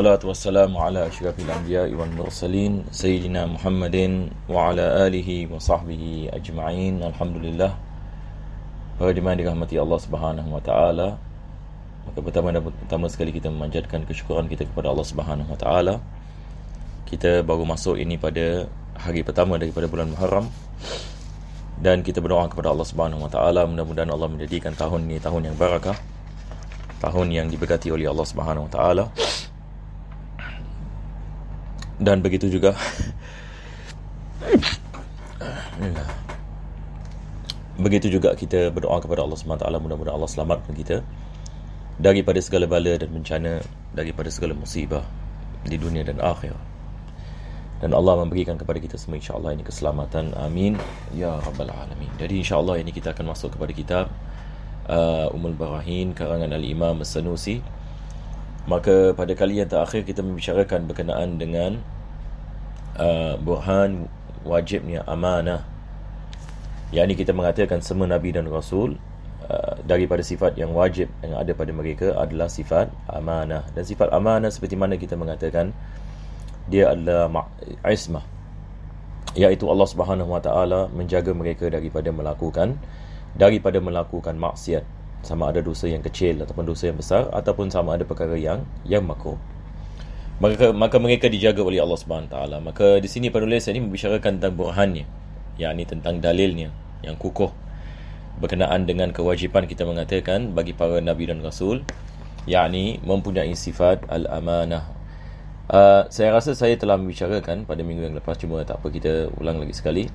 Salatu wassalamu ala asyrafil anbiya'i wal mursalin Sayyidina Muhammadin wa ala alihi wa sahbihi ajma'in. Alhamdulillah. Para jemaah dirahmati Allah Subhanahu wa taala, maka pertama sekali kita memanjatkan kesyukuran kita kepada Allah Subhanahu wa taala. Kita baru masuk ini pada hari pertama daripada bulan Muharram, dan kita berdoa kepada Allah Subhanahu wa taala mudah-mudahan Allah menjadikan tahun ini tahun yang barakah, tahun yang diberkati oleh Allah Subhanahu wa taala. Dan begitu juga kita berdoa kepada Allah SWT, mudah-mudahan Allah selamatkan kita daripada segala bala dan bencana, daripada segala musibah di dunia dan akhir. Dan Allah memberikan kepada kita semua insya-Allah ini keselamatan. Amin ya rabbal alamin. Jadi insya-Allah ini kita akan masuk kepada kitab Ummul Barahin karangan Al-Imam As-Sanusi. Maka pada kali yang terakhir kita membicarakan berkenaan dengan burhan wajibnya amanah. Yang ini kita mengatakan semua Nabi dan Rasul daripada sifat yang wajib yang ada pada mereka adalah sifat amanah. Dan sifat amanah seperti mana kita mengatakan dia adalah ismah, iaitu Allah Subhanahu wa taala menjaga mereka daripada melakukan maksiat, sama ada dosa yang kecil ataupun dosa yang besar, ataupun sama ada perkara yang makruh. Maka mereka dijaga oleh Allah Subhanahu taala. Maka di sini penulis ini membicarakan tentang burhannya, yakni tentang dalilnya yang kukuh berkenaan dengan kewajipan kita mengatakan bagi para nabi dan rasul, yakni mempunyai sifat al-amanah. Saya rasa saya telah membicarakan pada minggu yang lepas, cuma tak apa, kita ulang lagi sekali.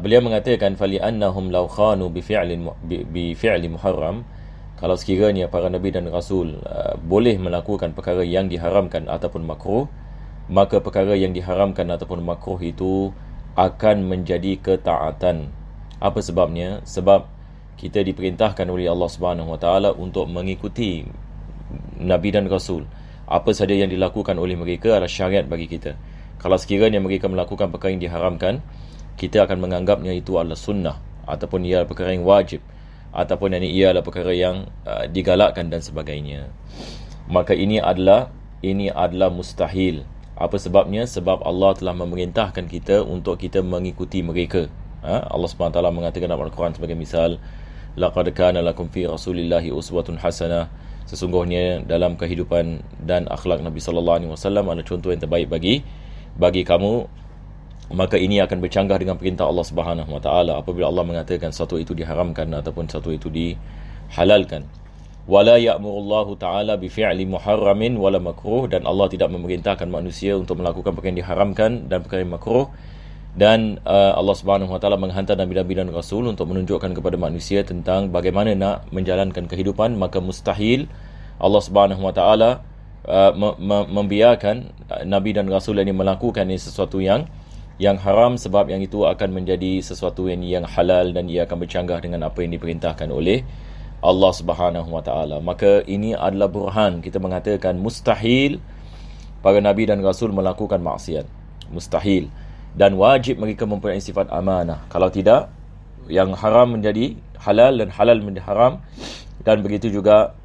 Beliau mengatakan fali annahum law khanu bi fi'li muharram, kalau sekiranya para nabi dan rasul boleh melakukan perkara yang diharamkan ataupun makruh, maka perkara yang diharamkan ataupun makruh itu akan menjadi ketaatan. Apa sebabnya? Sebab kita diperintahkan oleh Allah Subhanahu wa taala untuk mengikuti nabi dan rasul. Apa saja yang dilakukan oleh mereka adalah syariat bagi kita. Kalau sekiranya mereka melakukan perkara yang diharamkan, kita akan menganggapnya itu adalah sunnah, ataupun ia adalah perkara yang wajib, ataupun ia adalah perkara yang digalakkan dan sebagainya. Maka ini adalah mustahil. Apa sebabnya? Sebab Allah telah memerintahkan kita untuk kita mengikuti mereka. Allah SWT mengatakan dalam Al-Quran sebagai misal, laqad kana lakum fi rasulillahi uswatun hasanah, sesungguhnya dalam kehidupan dan akhlak Nabi sallallahu alaihi wasallam adalah contoh yang terbaik bagi kamu. Maka ini akan bercanggah dengan perintah Allah Subhanahu wa taala apabila Allah mengatakan satu itu diharamkan ataupun satu itu dihalalkan. Wala ya'murullahu ta'ala bi fi'li muharramin wala makruh, dan Allah tidak memerintahkan manusia untuk melakukan perkara yang diharamkan dan perkara yang makruh. Dan Allah Subhanahu wa taala menghantar nabi-nabi dan rasul untuk menunjukkan kepada manusia tentang bagaimana nak menjalankan kehidupan. Maka mustahil Allah Subhanahu wa taala membiarkan nabi dan rasul ini melakukan sesuatu yang haram, sebab yang itu akan menjadi sesuatu yang halal dan ia akan bercanggah dengan apa yang diperintahkan oleh Allah Subhanahu wa taala. Maka ini adalah burhan. Kita mengatakan mustahil para nabi dan rasul melakukan maksiat. Mustahil. Dan wajib mereka mempunyai sifat amanah. Kalau tidak, yang haram menjadi halal dan halal menjadi haram, dan begitu juga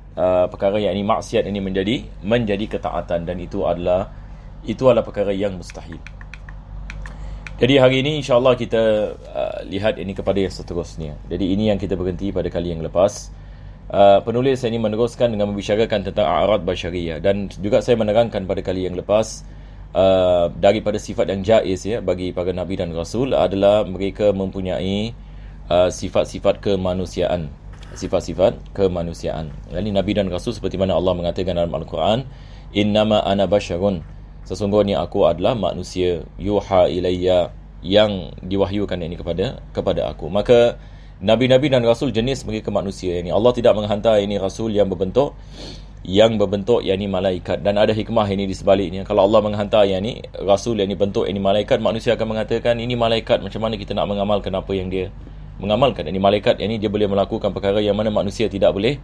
perkara yang ini maksiat ini menjadi ketaatan, dan itu adalah perkara yang mustahil. Jadi hari ini insya-Allah kita lihat ini kepada yang seterusnya. Jadi ini yang kita berhenti pada kali yang lepas. Penulis ini meneruskan dengan membicarakan tentang a'rad basyariyah, dan juga saya menerangkan pada kali yang lepas daripada sifat yang jaiz bagi para nabi dan rasul adalah mereka mempunyai sifat-sifat kemanusiaan. Sifat-sifat kemanusiaan. Jadi nabi dan rasul seperti mana Allah mengatakan dalam Al-Quran, innama ana basyarun, sesungguhnya aku adalah manusia, yuha ilayya, yang diwahyukan ini kepada aku. Maka nabi-nabi dan rasul jenis mereka manusia. Ini Allah tidak menghantar ini rasul yang berbentuk yakni malaikat. Dan ada hikmah ini di sebaliknya. Kalau Allah menghantar yakni rasul yang bentuk ini malaikat, manusia akan mengatakan ini malaikat, macam mana kita nak mengamalkan apa yang dia mengamalkan. Ini malaikat yakni dia boleh melakukan perkara yang mana manusia tidak boleh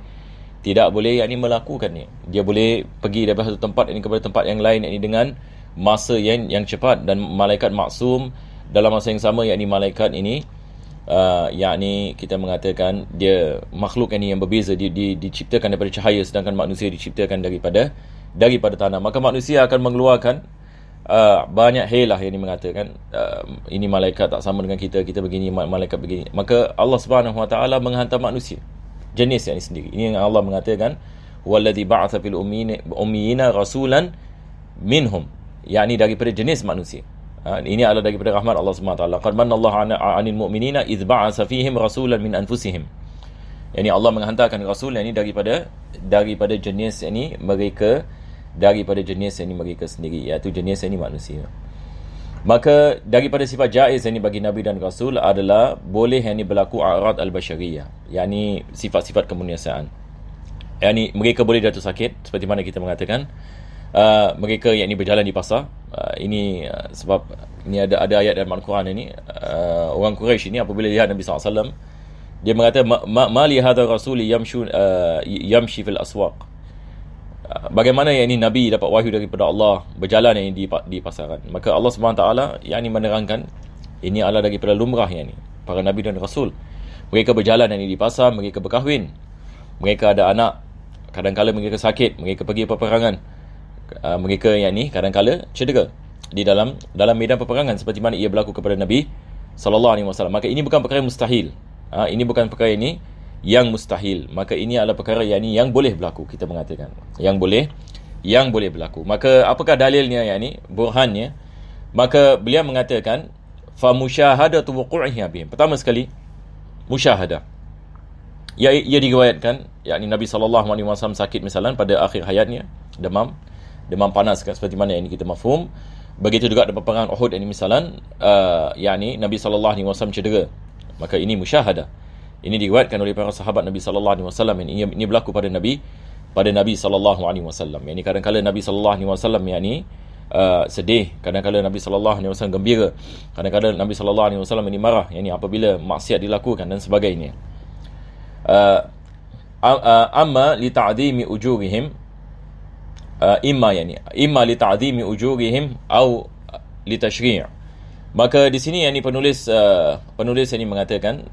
yakni melakukannya. Dia boleh pergi daripada satu tempat ini kepada tempat yang lain yakni dengan masa yang cepat, dan malaikat maksum dalam masa yang sama, yakni malaikat ini yakni kita mengatakan dia makhluk ini yang berbeza, diciptakan daripada cahaya, sedangkan manusia diciptakan daripada daripada tanah. Maka manusia akan mengeluarkan banyak helah yang mengatakan ini malaikat tak sama dengan kita begini, malaikat begini. Maka Allah Subhanahu Wa Taala menghantar manusia jenis yang ini sendiri. Ini yang Allah mengatakan wallazi ba'atha fil ummiyina rasulan minhum, yakni daripada jenis manusia. Ini adalah daripada rahmat Allah Subhanahu Wa Taala. Qad manallahu 'anil mu'minina idz ba'atha fihim rasulan min anfusihim. Yani Allah menghantarkan rasul yang ini daripada jenis ini mereka, daripada jenis yang ini mereka sendiri, iaitu jenis yang ini manusia. Maka daripada sifat jaiz yang ini bagi Nabi dan Rasul adalah boleh yang ini berlaku a'rad al-bashariyah, yakni sifat-sifat kemanusiaan. Yakni mereka boleh jatuh sakit, seperti mana kita mengatakan mereka yang ini berjalan di pasar. Sebab ini ada ayat dalam Al-Quran ini, orang Quraisy ini apabila lihat Nabi SAW, dia mengata ma li hadha rasuli yamshi fil aswaq. Bagaimana yang ini Nabi dapat wahyu daripada Allah berjalan yang ini di pasaran. Maka Allah SWT yang ini menerangkan ini adalah daripada lumrah yang ini para Nabi dan Rasul. Mereka berjalan yang ini di pasar, mereka berkahwin, mereka ada anak, kadang-kala mereka sakit, mereka pergi peperangan, mereka yang ini kadang-kala cedera di dalam medan peperangan seperti mana ia berlaku kepada Nabi SAW. Maka ini bukan perkara mustahil. Ini bukan perkara ini yang mustahil. Maka ini adalah perkara yang boleh berlaku, kita mengatakan yang boleh berlaku. Maka apakah dalilnya yang ini, burhannya? Maka beliau mengatakan fa musyahadatu wuqu'ihi bihim. Pertama sekali musyahadah. Ia diriwayatkan yakni Nabi SAW sakit misalnya pada akhir hayatnya, demam panas seperti mana yang ini kita mafhum. Begitu juga dalam peperangan Uhud ini misalnya yakni Nabi SAW cedera. Maka ini musyahadah. Ini diriwayatkan oleh para sahabat Nabi SAW. Ini berlaku pada Nabi SAW. Ini kadang-kadang Nabi SAW sedih, kadang-kadang Nabi SAW gembira, kadang-kadang Nabi SAW ini marah, ini apabila maksiat dilakukan dan sebagainya. Amma li ta'dhimi ujurihim, imma li ta'dhimi ujurihim au li tashri'. Maka di sini yang ini penulis ini mengatakan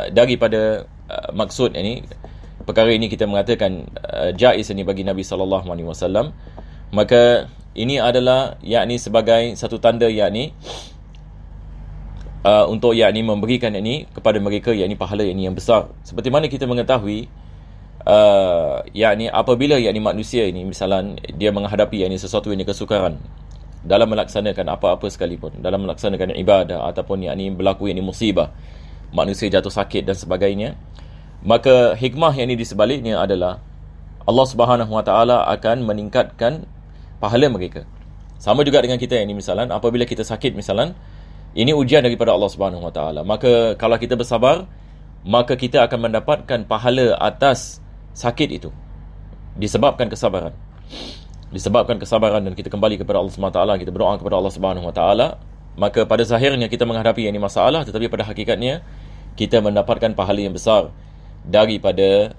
daripada maksud ini perkara ini kita mengatakan jaiz ini bagi Nabi SAW. Maka ini adalah yakni sebagai satu tanda yakni untuk yakni memberikan ini kepada mereka yakni pahala ini yang besar. Seperti mana kita mengetahui yakni apabila yakni manusia ini misalan dia menghadapi yakni sesuatu yang kesukaran dalam melaksanakan apa-apa sekalipun, dalam melaksanakan ibadah ataupun yakni berlaku yakni musibah, manusia jatuh sakit dan sebagainya, maka hikmah yang ini di sebaliknya adalah Allah Subhanahu Wa Taala akan meningkatkan pahala mereka. Sama juga dengan kita yang ini misalan apabila kita sakit misalan, ini ujian daripada Allah Subhanahu Wa Taala. Maka kalau kita bersabar, maka kita akan mendapatkan pahala atas sakit itu disebabkan kesabaran. Dan kita kembali kepada Allah Subhanahu Wa Taala, kita berdoa kepada Allah Subhanahu Wa Taala, maka pada zahirnya kita menghadapi ini masalah, tetapi pada hakikatnya kita mendapatkan pahala yang besar daripada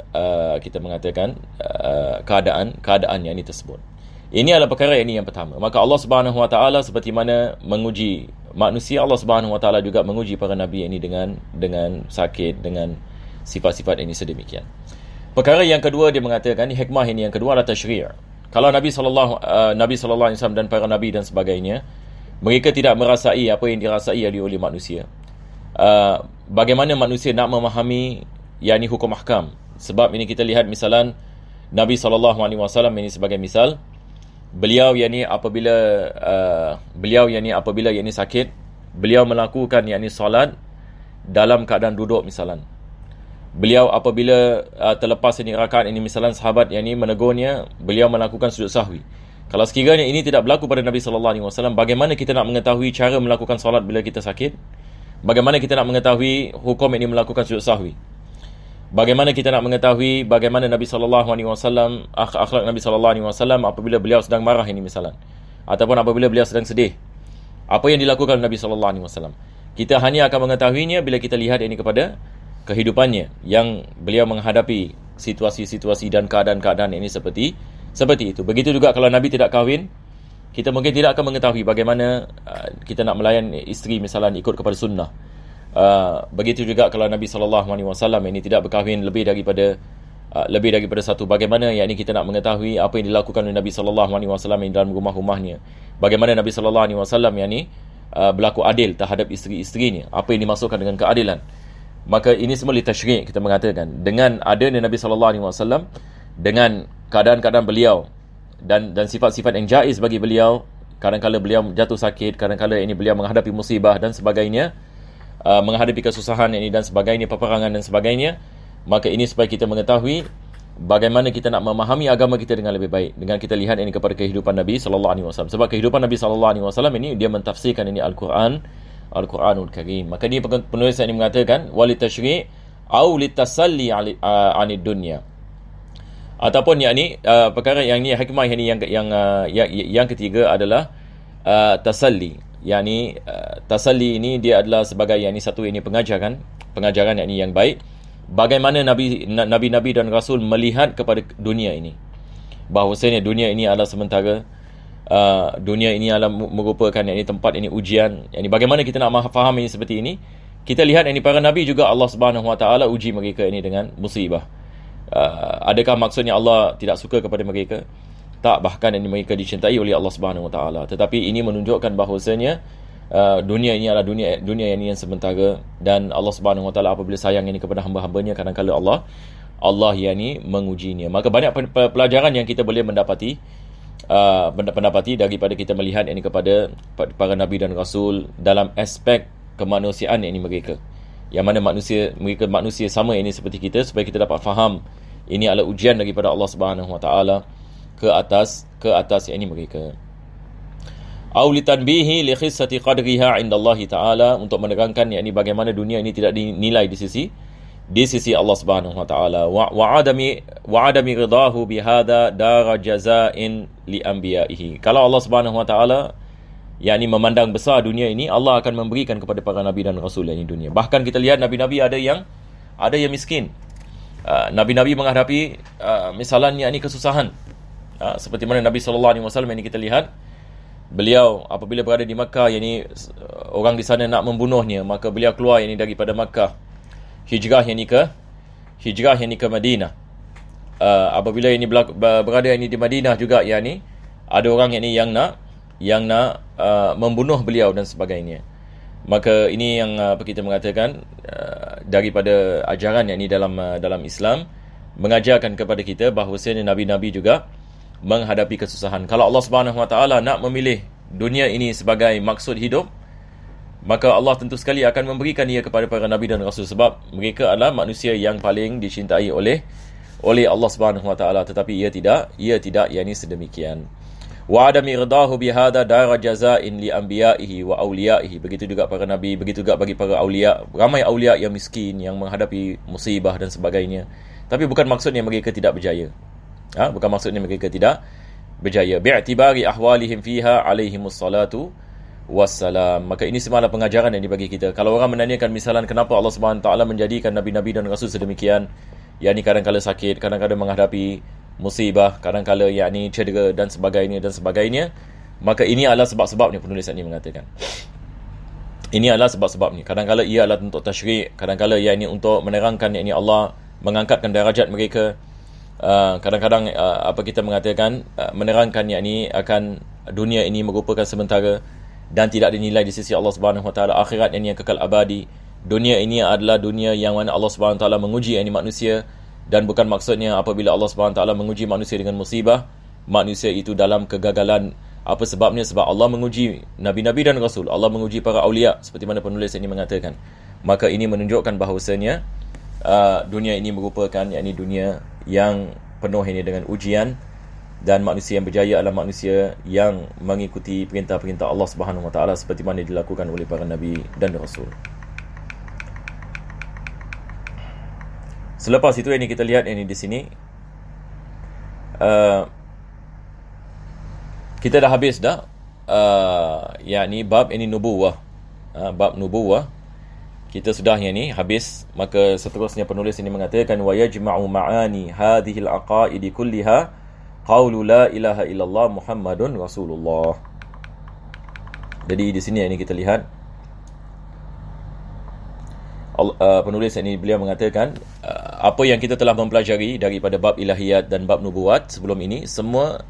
kita mengatakan keadaan yang ini tersebut. Ini adalah perkara ini yang pertama. Maka Allah Subhanahu Wa Taala seperti mana menguji manusia, Allah Subhanahu Wa Taala juga menguji para nabi ini dengan sakit, dengan sifat-sifat ini sedemikian. Perkara yang kedua dia mengatakan hikmah ini yang kedua adalah tasyri'. Kalau Nabi sallallahu alaihi wasallam dan para nabi dan sebagainya, mereka tidak merasai apa yang dirasai oleh manusia. Bagaimana manusia nak memahami yakni hukum ahkam? Sebab ini kita lihat misalan Nabi sallallahu alaihi wasallam ini sebagai misal, beliau apabila sakit, beliau melakukan yakni solat dalam keadaan duduk misalan. Beliau apabila terlepas ini rakaat ini misalan sahabat yang ini menegurnya, beliau melakukan sujud sahwi. Kalau sekiranya ini tidak berlaku pada Nabi sallallahu alaihi wasallam, bagaimana kita nak mengetahui cara melakukan solat bila kita sakit? Bagaimana kita nak mengetahui hukum ini melakukan sujud sahwi? Bagaimana kita nak mengetahui bagaimana Nabi sallallahu alaihi wasallam, akhlak Nabi sallallahu alaihi wasallam apabila beliau sedang marah ini misalan, ataupun apabila beliau sedang sedih? Apa yang dilakukan Nabi sallallahu alaihi wasallam? Kita hanya akan mengetahuinya bila kita lihat ini kepada kehidupannya yang beliau menghadapi situasi-situasi dan keadaan-keadaan ini seperti itu. Begitu juga kalau Nabi tidak kahwin, kita mungkin tidak akan mengetahui bagaimana kita nak melayan isteri misalnya ikut kepada sunnah. Begitu juga kalau Nabi SAW ini tidak berkahwin lebih daripada lebih daripada satu. Bagaimana yakni kita nak mengetahui apa yang dilakukan oleh Nabi sallallahu alaihi wasallam dalam rumah-rumahnya, bagaimana Nabi sallallahu alaihi wasallam yakni berlaku adil terhadap isteri-isterinya, apa yang dimaksudkan dengan keadilan. Maka ini semua litashri', kita mengatakan dengan adanya Nabi sallallahu alaihi wasallam, dengan keadaan-keadaan beliau dan sifat-sifat yang jaiz bagi beliau, kadang-kala beliau jatuh sakit, kadang-kala ini beliau menghadapi musibah dan sebagainya, menghadapi kesusahan ini dan sebagainya, peperangan dan sebagainya. Maka ini supaya kita mengetahui bagaimana kita nak memahami agama kita dengan lebih baik, dengan kita lihat ini kepada kehidupan Nabi sallallahu alaihi wasallam. Sebab kehidupan Nabi sallallahu alaihi wasallam ini dia mentafsirkan ini Al-Quranul Karim. Maka dia penulis ini mengatakan walitashri' au litasalli 'anid dunya. Ataupun yakni perkara yang ni hikmah yang ketiga adalah tasalli. Yakni tasalli ini dia adalah sebagai yakni satu ini pengajaran yakni yang baik. Bagaimana nabi-nabi dan rasul melihat kepada dunia ini, bahawasanya dunia ini adalah sementara, dunia ini adalah merupakan yakni tempat ini ujian. Yani bagaimana kita nak faham ini seperti ini? Kita lihat ini para nabi juga Allah Subhanahu Wa Taala uji mereka ini dengan musibah. Adakah maksudnya Allah tidak suka kepada mereka? Tak, bahkan ini mereka dicintai oleh Allah Subhanahu Wa Taala. Tetapi ini menunjukkan bahawasanya dunia ini adalah dunia yang sementara, dan Allah Subhanahu Wa Taala apabila sayang ini kepada hamba-hambanya, kadang-kala Allah yakni mengujinya. Maka banyak pelajaran yang kita boleh mendapati daripada kita melihat ini kepada para nabi dan rasul dalam aspek kemanusiaan ini mereka, yang mana mereka manusia sama ini seperti kita, supaya kita dapat faham ini adalah ujian daripada Allah Subhanahu Wa Taala ke atas ini mereka. Au litanbihi li khissati qadriha 'inda Allah Ta'ala, untuk menerangkan yakni bagaimana dunia ini tidak dinilai di sisi Allah Subhanahu Wa Taala. Wa adami ridahu bihadza dar jazaa'in li anbiya'ihi. Kalau Allah Subhanahu Wa Taala yakni memandang besar dunia ini, Allah akan memberikan kepada para nabi dan rasul ini dunia. Bahkan kita lihat nabi-nabi ada yang miskin. Nabi-nabi menghadapi misalnya yakni kesusahan. Seperti mana Nabi sallallahu alaihi wasallam ini kita lihat, beliau apabila berada di Makkah, yakni orang di sana nak membunuhnya, maka beliau keluar yakni daripada Makkah, hijrah yakni ke Madinah. Apabila ini berada yakni di Madinah juga, yakni ada orang yakni yang nak membunuh beliau dan sebagainya. Maka ini yang kita mengatakan daripada ajaran yakni dalam Islam, mengajarkan kepada kita bahawasanya nabi-nabi juga menghadapi kesusahan. Kalau Allah Subhanahu Wa Taala nak memilih dunia ini sebagai maksud hidup, maka Allah tentu sekali akan memberikan ia kepada para nabi dan rasul, sebab mereka adalah manusia yang paling dicintai oleh Allah Subhanahu Wa Taala. Tetapi ia tidak yakni sedemikian. Wa adami ridahu bihadza dar jazaa'in li anbiya'ihi wa awliya'ihi. Begitu juga para nabi, begitu juga bagi para aulia. Ramai aulia yang miskin, yang menghadapi musibah dan sebagainya. Tapi bukan maksudnya mereka tidak berjaya. Bukan maksudnya mereka tidak berjaya. Bi'tibari ahwalihim fiha alaihimus salatu wassalam. Maka ini semua adalah pengajaran yang dibagi kita. Kalau orang menanyakan misalan kenapa Allah Subhanahu Taala menjadikan nabi-nabi dan rasul sedemikian, yakni kadang-kadang sakit, kadang-kadang menghadapi musibah, kadang-kadang yakni cedera dan sebagainya, maka ini adalah sebab-sebabnya penulis ini mengatakan. Ini adalah sebab-sebabnya. Kadang-kadang ia adalah untuk tasyri', kadang-kadang yakni untuk menerangkan yakni Allah mengangkatkan darajat mereka. Kadang-kadang apa kita mengatakan menerangkan yakni akan dunia ini merupakan sementara dan tidak dinilai di sisi Allah Subhanahu Wa Taala. Akhirat ini yang kekal abadi. Dunia ini adalah dunia yang mana Allah Subhanahu Wa Taala menguji yakni manusia, dan bukan maksudnya apabila Allah Subhanahu Wa Taala menguji manusia dengan musibah, manusia itu dalam kegagalan. Apa sebabnya? Sebab Allah menguji nabi-nabi dan rasul, Allah menguji para aulia, seperti mana penulis ini mengatakan. Maka ini menunjukkan bahawasanya dunia ini merupakan yakni dunia yang penuh ini dengan ujian, dan manusia yang berjaya adalah manusia yang mengikuti perintah-perintah Allah Subhanahu Wa Taala seperti mana dilakukan oleh para nabi dan rasul. Selepas itu ini kita lihat ini di sini, kita dah habis dah yakni bab ini nubuwah. Bab nubuwah kita sudah ni habis. Maka seterusnya penulis ini mengatakan wa yajma'u ma'ani hadhihi al-aqaid kulliha qaulu la ilaha illallah Muhammadun Rasulullah. Jadi di sini ini kita lihat penulis ini beliau mengatakan apa yang kita telah mempelajari daripada bab ilahiyat dan bab nubuat sebelum ini, semua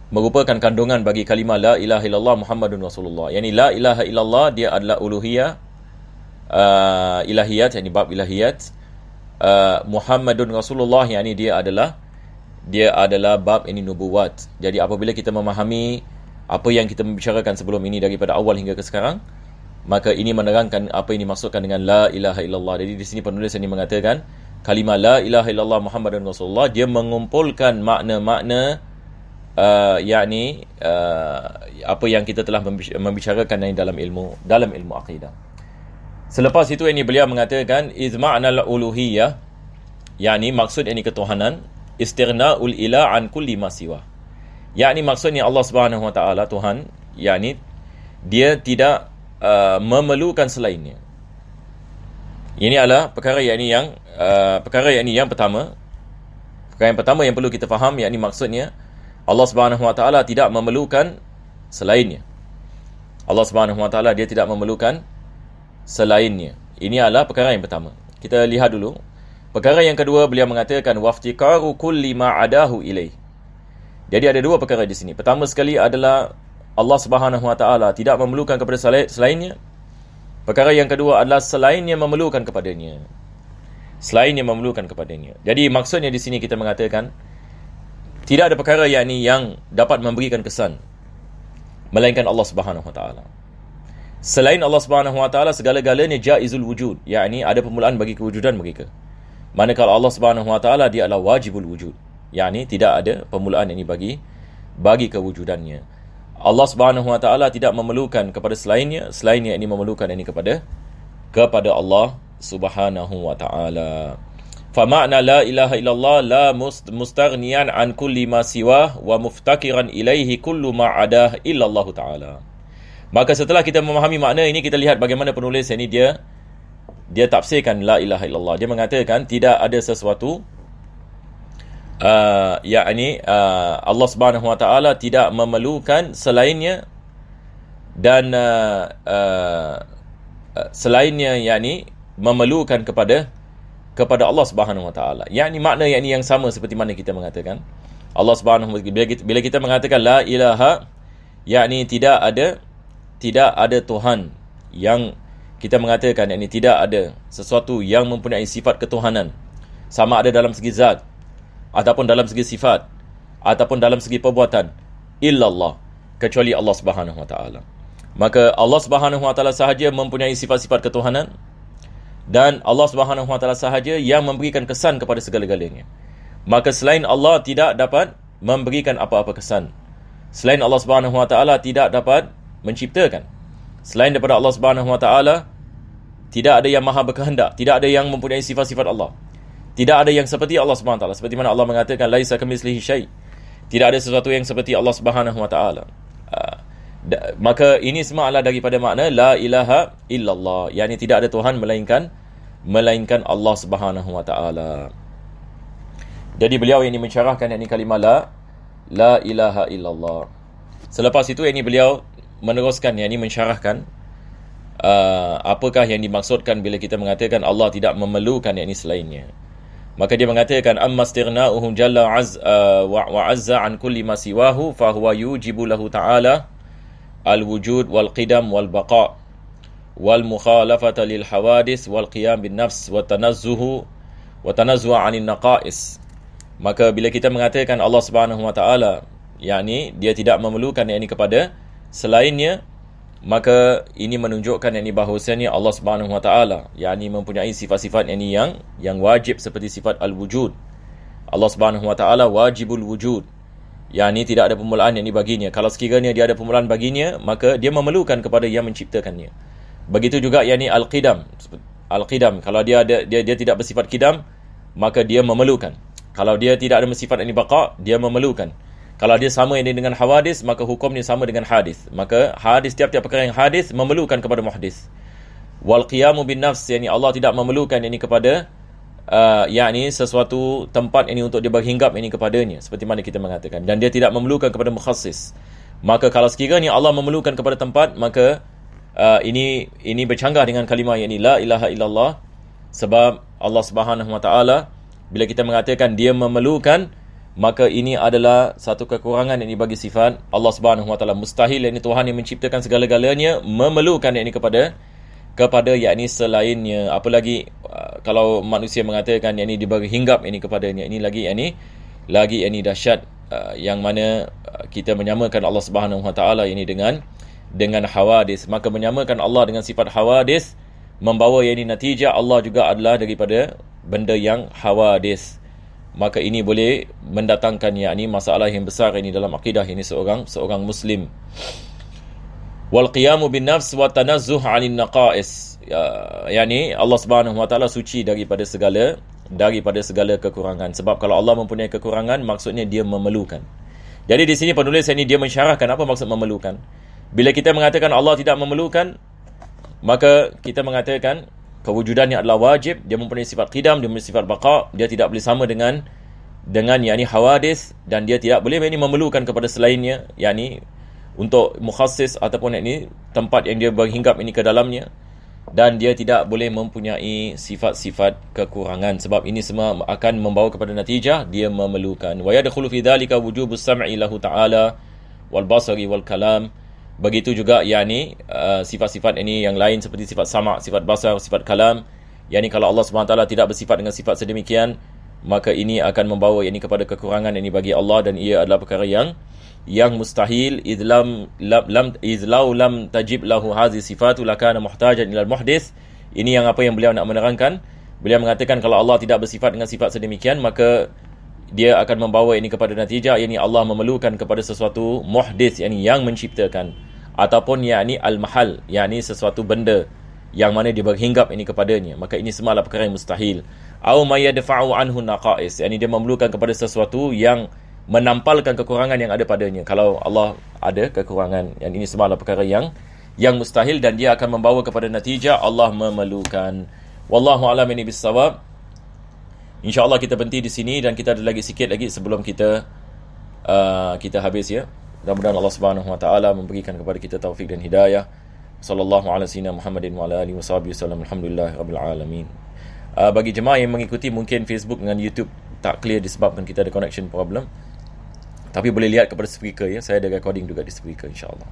merupakan kandungan bagi kalimah la ilaha illallah Muhammadun Rasulullah. Yani la ilaha illallah dia adalah uluhiyah, ilahiyat, yani bab ilahiyat. Muhammadun Rasulullah, yani dia adalah bab ini nubuat. Jadi apabila kita memahami apa yang kita membicarakan sebelum ini daripada awal hingga ke sekarang, maka ini menerangkan apa yang dimaksudkan dengan la ilaha illallah. Jadi di sini penulis ini mengatakan kalimah la ilaha illallah Muhammadun Rasulullah dia mengumpulkan makna-makna yakni apa yang kita telah membicarakan dalam ilmu akidah. Selepas itu ini beliau mengatakan iz ma'nal uluhiyah, yakni maksud ini ketuhanan, istighna'ul ilah an kulli ma siwa. Yakni maksudnya Allah Subhanahu wa taala Tuhan, yakni dia tidak memerlukan selainnya. Ini adalah perkara yang pertama. Perkara yang pertama yang perlu kita faham, yakni maksudnya Allah Subhanahu wa taala tidak memerlukan selainnya. Allah Subhanahu wa taala dia tidak memerlukan selainnya. Ini adalah perkara yang pertama. Kita lihat dulu. Perkara yang kedua, beliau mengatakan waftikaru kulli ma adahu ilaih. Jadi ada dua perkara di sini. Pertama sekali adalah Allah Subhanahu wa taala tidak memerlukan kepada selainnya. Perkara yang kedua adalah selainnya memerlukan kepadanya. Selainnya memerlukan kepadanya. Jadi maksudnya di sini kita mengatakan tidak ada perkara yang dapat memberikan kesan melainkan Allah Subhanahu wa taala. Selain Allah Subhanahu wa taala segala-galanya jaizul wujud, yakni ada permulaan bagi kewujudan mereka. Manakala Allah Subhanahu wa taala dia adalah wajibul wujud, yakni tidak ada permulaan ini bagi kewujudannya. Allah Subhanahu wa taala tidak memerlukan kepada selainnya ini memerlukan ini kepada Allah Subhanahu wa taala. Fa ma'na la ilaha illallah la mustaghniyan an kulli ma siwah wa muftakiran ilaihi kullu ma adah illallah taala. Maka setelah kita memahami makna ini, kita lihat bagaimana penulis ini dia tafsirkan la ilaha illallah. Dia mengatakan tidak ada sesuatu yakni Allah Subhanahu wa taala tidak memerlukan selainnya, dan selainnya yakni memerlukan kepada Allah Subhanahu wa taala. Yakni makna yang sama seperti mana kita mengatakan Allah Subhanahu wa taala bila kita mengatakan la ilaha, yakni tidak ada Tuhan yang kita mengatakan, yakni tidak ada sesuatu yang mempunyai sifat ketuhanan, sama ada dalam segi zat ataupun dalam segi sifat ataupun dalam segi perbuatan, illallah, kecuali Allah Subhanahu wa taala. Maka Allah Subhanahu wa taala sahaja mempunyai sifat-sifat ketuhanan, dan Allah Subhanahu wa taala sahaja yang memberikan kesan kepada segala-galanya. Maka selain Allah tidak dapat memberikan apa-apa kesan. Selain Allah Subhanahu wa taala tidak dapat menciptakan. Selain daripada Allah Subhanahu wa taala tidak ada yang maha berkehendak, tidak ada yang mempunyai sifat-sifat Allah. Tidak ada yang seperti Allah Subhanahu wa taala, seperti mana Allah mengatakan laisa kamitslihi syai'. Tidak ada sesuatu yang seperti Allah Subhanahu wa taala. Maka ini semua adalah daripada makna la ilaha illallah, yakni tidak ada Tuhan melainkan Allah Subhanahu wa taala. Jadi beliau ini mensyarahkan yakni kalimah la ilaha illallah. Selepas itu yakni beliau meneruskan yakni mensyarahkan apakah yang dimaksudkan bila kita mengatakan Allah tidak memerlukan yakni selainnya. Maka dia mengatakan amma istighna'uhu jalla wa azza an kulli ma siwahu fa huwa yujibu lahu ta'ala al-wujud wal qidam wal baqa' wal mukhalafata lil hawadis wal qiyam bin nafs wa tanazzuhu 'anil naqais. Maka bila kita mengatakan Allah Subhanahu wa taala yakni dia tidak memerlukan yakni kepada selainnya, maka ini menunjukkan yakni bahawasanya Allah Subhanahu wa taala yakni mempunyai sifat-sifat yakni yang wajib seperti sifat al-wujud. Allah Subhanahu wa taala wajibul wujud, yakni tidak ada permulaan yakni baginya. Kalau sekiranya dia ada permulaan baginya, maka dia memerlukan kepada yang menciptakannya. Begitu juga yakni al-qidam. Al-qidam, kalau dia tidak bersifat qidam, maka dia memerlukan. Kalau dia tidak ada bersifat yakni baqa', dia memerlukan. Kalau dia sama ini dengan hawadis, maka hukumnya sama dengan hadis. Maka hadis, tiap-tiap perkara yang hadis memerlukan kepada muhdis. Wal qiyamu bin nafs, yakni Allah tidak memerlukan ini kepada yakni sesuatu tempat ini untuk dia berhinggap ini kepadanya, seperti mana kita mengatakan. Dan dia tidak memerlukan kepada mukhassis. Maka kalau sekiranya Allah memerlukan kepada tempat, maka ini bercanggah dengan kalimah yakni la ilaha illallah, Sebab Allah Subhanahu Wa Taala bila kita mengatakan dia memerlukan, maka ini adalah satu kekurangan yang bagi sifat Allah Subhanahu Wa Taala. Mustahil yakni Tuhan yang menciptakan segala-galanya memerlukan yakni kepada yakni selainnya. Apalagi kalau manusia mengatakan yakni diberi hinggap yakni kepadanya, ini lagi yakni dahsyat, yang mana kita menyamakan Allah Subhanahu Wa Taala ini dengan hawadis. Maka menyamakan Allah dengan sifat hawadis membawa yakni natijah Allah juga adalah daripada benda yang hawadis. Maka ini boleh mendatangkan yakni masalah yang besar ini dalam akidah ini seorang muslim. Wal qiyamu bin nafs wa tanazzuh 'anil naqais. Yani Allah Subhanahu Wa Taala suci daripada segala kekurangan. Sebab kalau Allah mempunyai kekurangan, maksudnya dia memerlukan. Jadi di sini penulis ini dia mensyarahkan apa maksud memerlukan. Bila kita mengatakan Allah tidak memerlukan, maka kita mengatakan kewujudannya adalah wajib, dia mempunyai sifat qidam, dia mempunyai sifat baqa, dia tidak boleh sama dengan yakni hawadis, dan dia tidak boleh yakni memerlukan kepada selainnya, yakni untuk mukhassis ataupun yakni tempat yang dia berhinggap ini ke dalamnya, dan dia tidak boleh mempunyai sifat-sifat kekurangan. Sebab ini semua akan membawa kepada natijah dia memerlukan. Wa yadkhulu fi dhalika wujubus sam'i lahu ta'ala wal basari wal kalam. Begitu juga yakni sifat-sifat ini yang lain seperti sifat sama', sifat basar, sifat kalam. Yakni kalau Allah SWT tidak bersifat dengan sifat sedemikian, maka ini akan membawa yakni kepada kekurangan ini bagi Allah, dan ia adalah perkara yang mustahil. Izlau lam tajib lahu hazi sifatu lakana muhtajan ilal muhdis. Ini yang apa yang beliau nak menerangkan. Beliau mengatakan kalau Allah tidak bersifat dengan sifat sedemikian, maka dia akan membawa ini kepada natijah yakni Allah memerlukan kepada sesuatu muhdis, yakni yang menciptakan, ataupun yakni al-mahal, yakni sesuatu benda yang mana dia berhinggap ini kepadanya. Maka ini semua adalah perkara yang mustahil. Au may yadfa'u anhu naqais, yakni dia memerlukan kepada sesuatu yang menampalkan kekurangan yang ada padanya. Kalau Allah ada kekurangan, yang ini semua adalah perkara yang mustahil, dan dia akan membawa kepada natijah Allah memerlukan. Wallahu a'lam bissawab. InsyaAllah kita berhenti di sini, dan kita ada lagi sikit lagi sebelum kita habis ya. Mudah-mudahan Allah Subhanahu Wa Taala memberikan kepada kita taufik dan hidayah. Sallallahu ala sayyidina Muhammadin wa ala alihi wasallam. Alhamdulillahirabbil alamin. Bagi jemaah yang mengikuti mungkin Facebook dengan YouTube tak clear disebabkan kita ada connection problem, tapi boleh lihat kepada speaker ya. Saya ada recording juga di speaker insya-Allah.